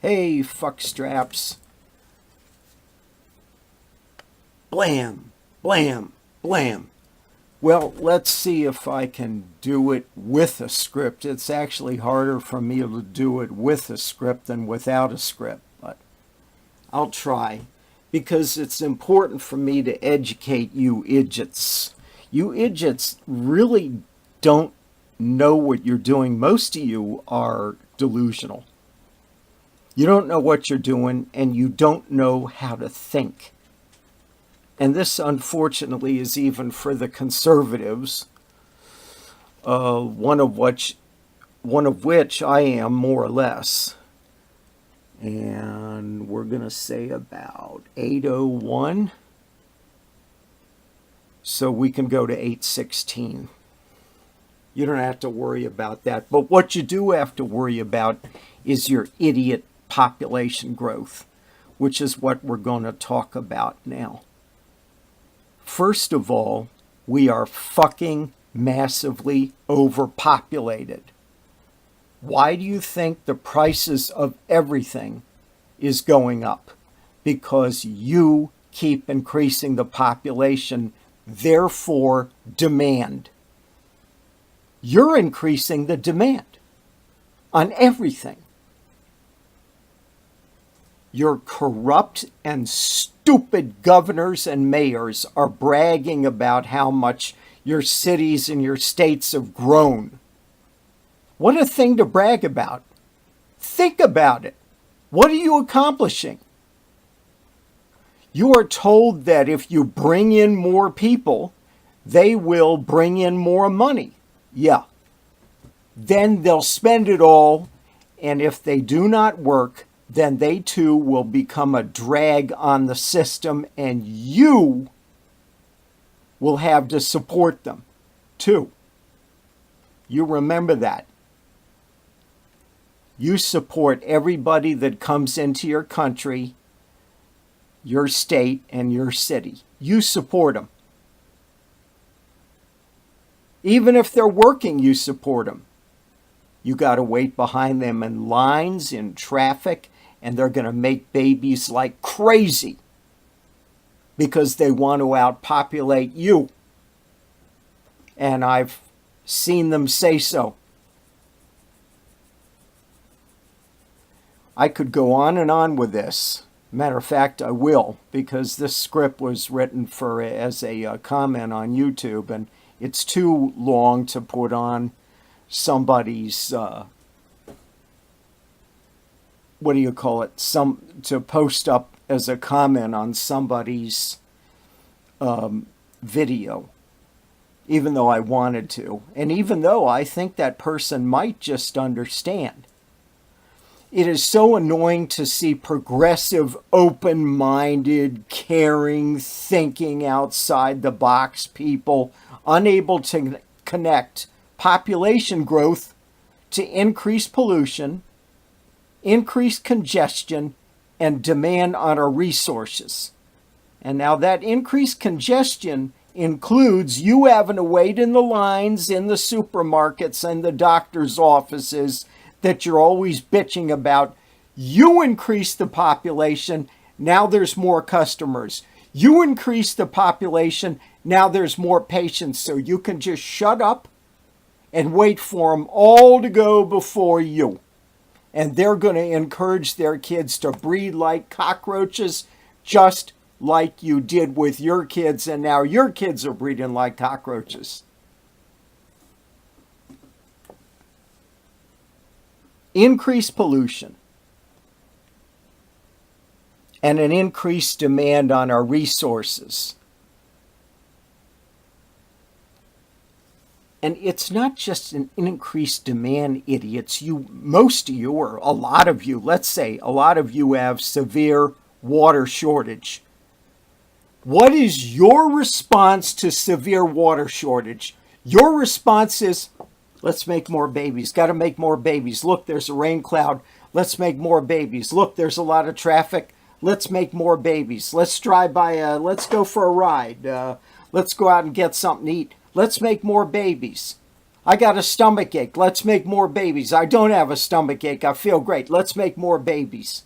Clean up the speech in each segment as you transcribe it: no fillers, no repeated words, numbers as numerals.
Hey, fuck straps. Blam, blam, blam. Well, let's see if I can do it with a script. It's actually harder for me to do it with a script than without a script, but I'll try because it's important for me to educate you idiots. You idiots really don't know what you're doing. Most of you are delusional. You don't know what you're doing, and you don't know how to think. And this, unfortunately, is even for the conservatives, one of which I am, more or less. And we're going to say about 8:01, so we can go to 8:16. You don't have to worry about that. But what you do have to worry about is your idiot population growth, which is what we're going to talk about now. First of all, we are fucking massively overpopulated. Why do you think the prices of everything is going up? Because you keep increasing the population, therefore demand. You're increasing the demand on everything. Your corrupt and stupid governors and mayors are bragging about how much your cities and your states have grown. What a thing to brag about. Think about it. What are you accomplishing? You are told that if you bring in more people, they will bring in more money. Yeah. Then they'll spend it all, and if they do not work, then they too will become a drag on the system, and you will have to support them too. You remember that. You support everybody that comes into your country, your state, and your city. You support them. Even if they're working, you support them. You got to wait behind them in lines, in traffic, and they're going to make babies like crazy because they want to outpopulate you. And I've seen them say so. I could go on and on with this. Matter of fact, I will, because this script was written as a comment on YouTube, and it's too long to put on somebody's to post up as a comment on somebody's video, even though I wanted to, and even though I think that person might just understand. It is so annoying to see progressive, open-minded, caring, thinking outside the box people unable to connect population growth to increased pollution, increased congestion, and demand on our resources. And now that increased congestion includes you having to wait in the lines in the supermarkets and the doctor's offices that you're always bitching about. You increase the population, now there's more customers. You increase the population, now there's more patients, so you can just shut up and wait for them all to go before you. And they're going to encourage their kids to breed like cockroaches, just like you did with your kids, and now your kids are breeding like cockroaches. Increased pollution and an increased demand on our resources. And it's not just an increased demand, idiots. Most of you, or a lot of you, let's say a lot of you have severe water shortage. What is your response to severe water shortage? Your response is, let's make more babies. Got to make more babies. Look, there's a rain cloud. Let's make more babies. Look, there's a lot of traffic. Let's make more babies. Let's drive by. Let's go for a ride. Let's go out and get something to eat. Let's make more babies. I got a stomach ache. Let's make more babies. I don't have a stomach ache. I feel great. Let's make more babies.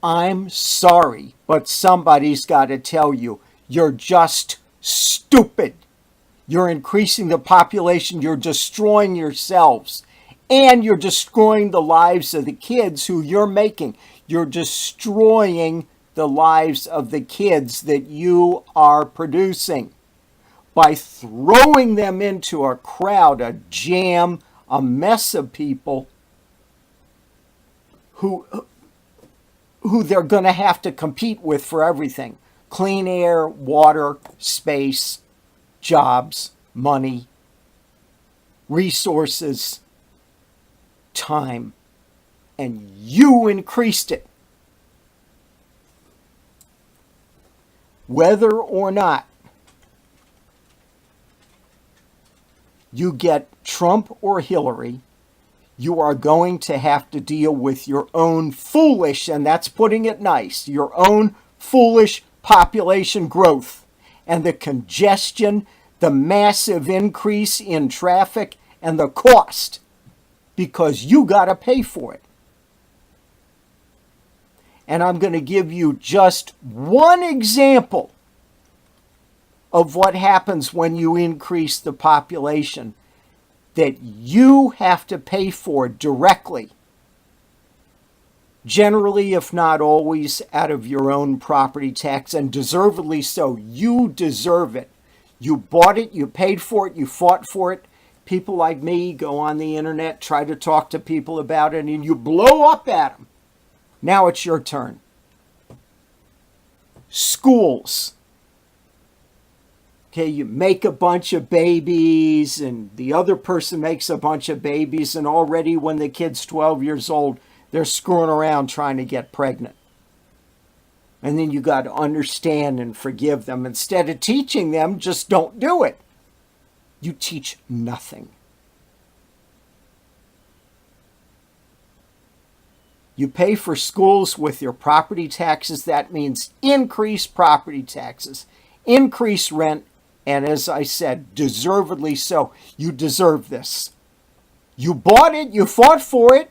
I'm sorry, but somebody's got to tell you, you're just stupid. You're increasing the population. You're destroying yourselves. And you're destroying the lives of the kids who you're making. You're destroying the lives of the kids that you are producing by throwing them into a crowd, a jam, a mess of people who they're going to have to compete with for everything. Clean air, water, space, jobs, money, resources, time. And you increased it. Whether or not you get Trump or Hillary, you are going to have to deal with your own foolish, and that's putting it nice, your own foolish population growth and the congestion, the massive increase in traffic, and the cost, because you got to pay for it. And I'm going to give you just one example of what happens when you increase the population that you have to pay for directly. Generally, if not always, out of your own property tax, and deservedly so. You deserve it. You bought it, you paid for it, you fought for it. People like me go on the internet, try to talk to people about it, and you blow up at them. Now it's your turn. Schools. Okay, you make a bunch of babies, and the other person makes a bunch of babies, and already when the kid's 12 years old, they're screwing around trying to get pregnant. And then you got to understand and forgive them. Instead of teaching them, just don't do it. You teach nothing. You pay for schools with your property taxes. That means increased property taxes, increased rent, and as I said, deservedly so. You deserve this. You bought it, you fought for it,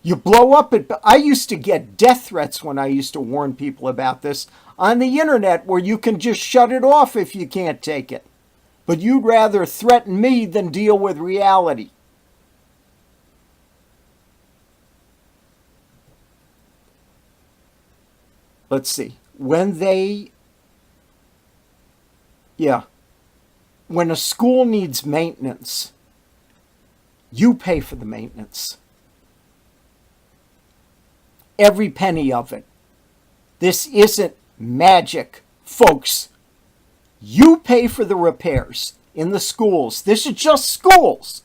you blow up it. I used to get death threats when I used to warn people about this on the internet, where you can just shut it off if you can't take it. But you'd rather threaten me than deal with reality. Let's see. When a school needs maintenance, you pay for the maintenance. Every penny of it. This isn't magic, folks. You pay for the repairs in the schools. This is just schools.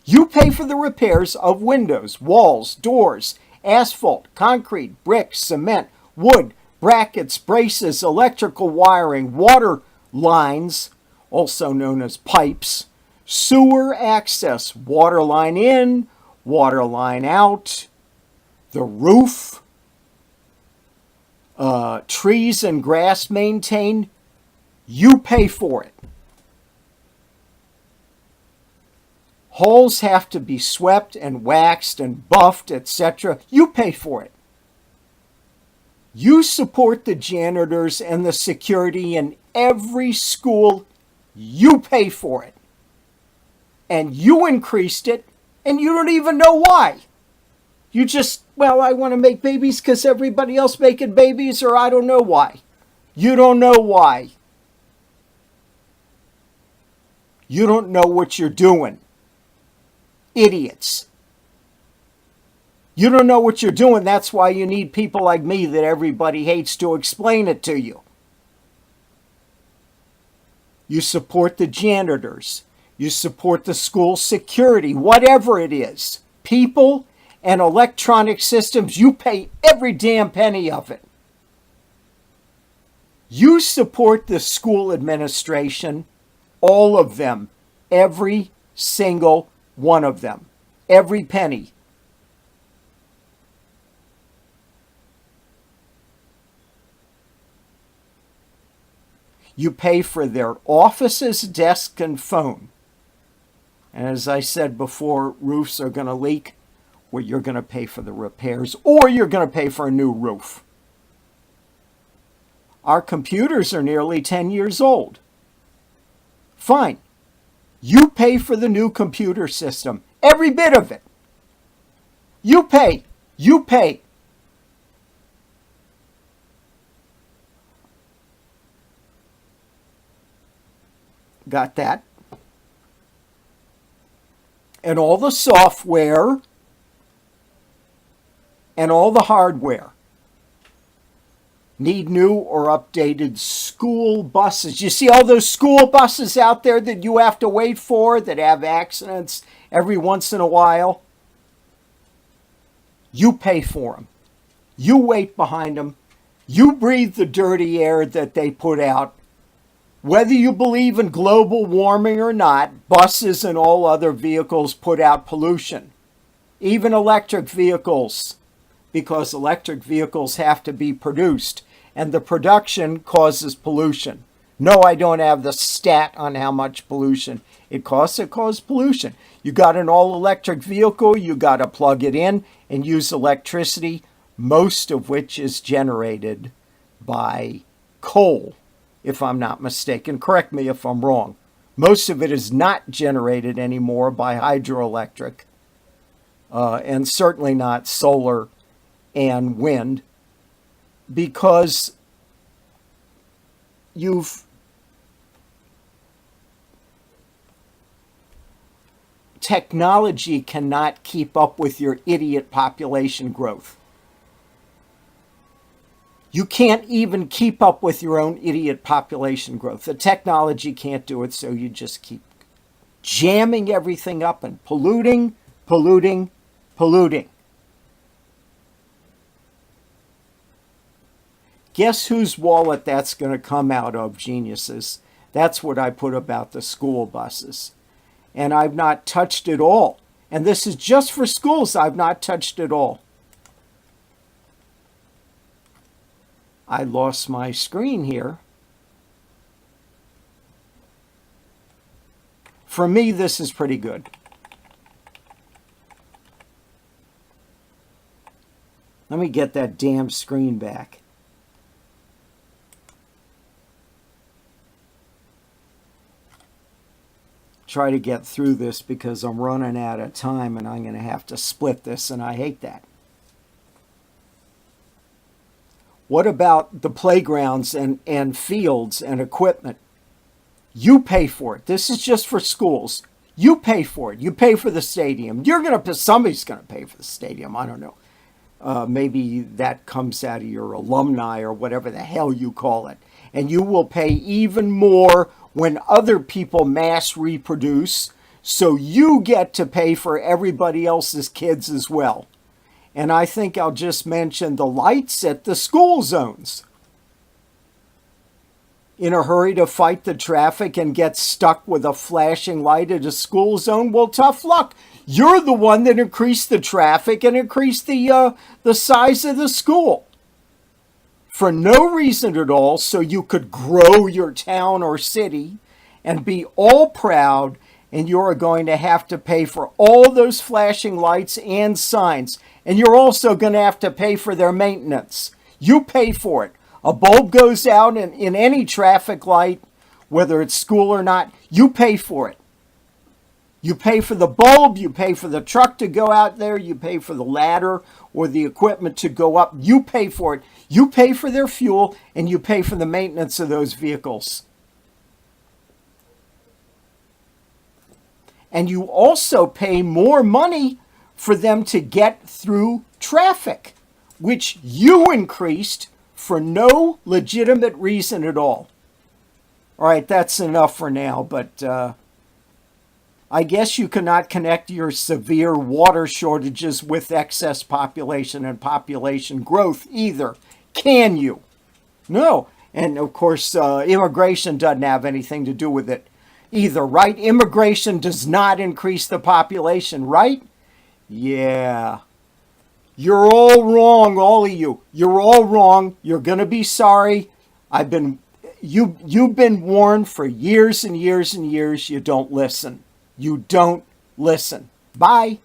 You pay for the repairs of windows, walls, doors, asphalt, concrete, bricks, cement, wood, brackets, braces, electrical wiring, water lines, also known as pipes, sewer access, water line in, water line out, the roof, trees and grass maintained. You pay for it. Holes have to be swept and waxed and buffed, etc. You pay for it. You support the janitors and the security in every school. You pay for it. And you increased it, and you don't even know why. You just, I want to make babies because everybody else making babies, or I don't know why. You don't know why. You don't know what you're doing. Idiots. You don't know what you're doing. That's why you need people like me that everybody hates to explain it to you. You support the janitors. You support the school security, whatever it is. People and electronic systems, you pay every damn penny of it. You support the school administration, all of them, every single one of them, every penny. You pay for their offices, desk, and phone. And as I said before, roofs are going to leak, well, you're going to pay for the repairs, or you're going to pay for a new roof. Our computers are nearly 10 years old. Fine. You pay for the new computer system. Every bit of it. You pay. You pay. Got that? And all the software and all the hardware need new or updated school buses. You see all those school buses out there that you have to wait for that have accidents every once in a while? You pay for them. You wait behind them. You breathe the dirty air that they put out. Whether you believe in global warming or not, buses and all other vehicles put out pollution. Even electric vehicles, because electric vehicles have to be produced, and the production causes pollution. No, I don't have the stat on how much pollution it costs. It causes pollution. You got an all-electric vehicle, you got to plug it in and use electricity, most of which is generated by coal, if I'm not mistaken. Correct me if I'm wrong. Most of it is not generated anymore by hydroelectric, and certainly not solar and wind, because technology cannot keep up with your idiot population growth. You can't even keep up with your own idiot population growth. The technology can't do it, so you just keep jamming everything up and polluting, polluting, polluting. Guess whose wallet that's going to come out of, geniuses? That's what I put about the school buses. And I've not touched it all. And this is just for schools. I've not touched it all. I lost my screen here. For me, this is pretty good. Let me get that damn screen back. Try to get through this because I'm running out of time and I'm going to have to split this, and I hate that. What about the playgrounds and fields and equipment? You pay for it. This is just for schools. You pay for it. You pay for the stadium. Somebody's going to pay for the stadium. I don't know. Maybe that comes out of your alumni or whatever the hell you call it. And you will pay even more when other people mass reproduce, so you get to pay for everybody else's kids as well. And I think I'll just mention the lights at the school zones. In a hurry to fight the traffic and get stuck with a flashing light at a school zone? Well, tough luck. You're the one that increased the traffic and increased the size of the school. For no reason at all, so you could grow your town or city and be all proud, and you're going to have to pay for all those flashing lights and signs. And you're also going to have to pay for their maintenance. You pay for it. A bulb goes out in any traffic light, whether it's school or not, you pay for it. You pay for the bulb, you pay for the truck to go out there, you pay for the ladder or the equipment to go up. You pay for it. You pay for their fuel, and you pay for the maintenance of those vehicles. And you also pay more money for them to get through traffic, which you increased for no legitimate reason at all. All right, that's enough for now, but I guess you cannot connect your severe water shortages with excess population and population growth either, can you? No. And of course, immigration doesn't have anything to do with it either, right? Immigration does not increase the population, right? Yeah. You're all wrong, all of you. You're all wrong. You're going to be sorry. You've been warned for years and years and years. You don't listen. you don't listen. Bye.